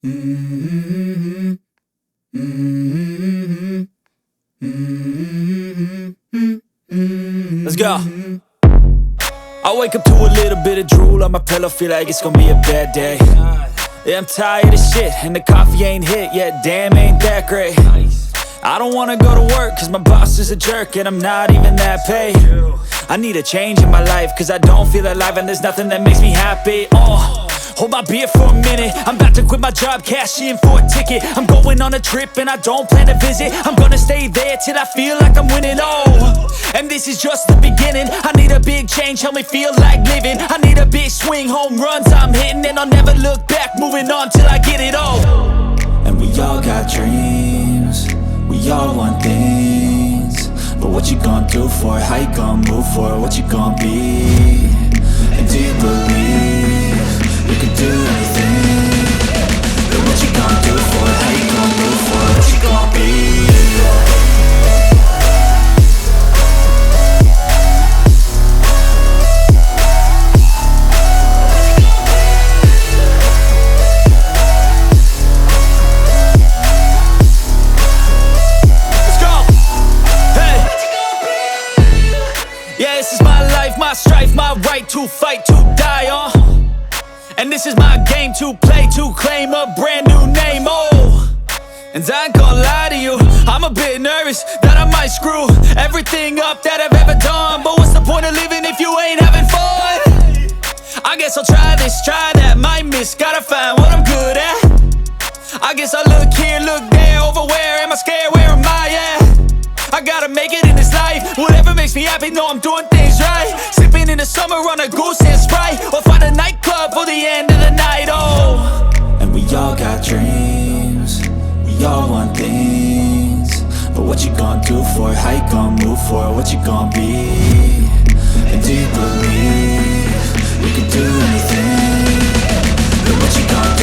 Mm-hmm. Mm-hmm. Mm-hmm. Let's go. I wake up to a little bit of drool on my pillow, feel like it's gonna be a bad day. Yeah, I'm tired of shit, and the coffee ain't hit yet, damn, ain't that great. I don't wanna go to work, cause my boss is a jerk, and I'm not even that paid. I need a change in my life, cause I don't feel alive, and there's nothing that makes me happy. Hold my beer for a minute, I'm about to quit my job, cash in for a ticket. I'm going on a trip and I don't plan to visit. I'm gonna stay there till I feel like I'm winning, and this is just the beginning. I need a big change, help me feel like living. I need a big swing, home runs I'm hitting, and I'll never look back, moving on till I get it all. And we all got dreams, we all want things, but what you gonna do for it? How you gonna move for it? What you gonna be? And do you believe you can do anything? But what you gonna do for it? How you gonna move for it? What you gonna be? Yeah, this is my life, my strife, my right to fight, to die on. And this is my game to play, to claim a brand new name, And I ain't gonna lie to you, I'm a bit nervous that I might screw everything up that I've ever done. But what's the point of living if you ain't having fun? I guess I'll try this, try that, might miss, gotta find what I'm good at. I guess I look here, look there, over where am I scared, where am I at? I gotta make it in this life, whatever makes me happy, know I'm doing things right. Sipping in the summer on a goose and Sprite, or find a nightclub for the end of the night, And we all got dreams, we all want things, but what you gonna do for it? How you gonna move for it? What you gonna be? And do you believe you can do anything? But what you gonna do?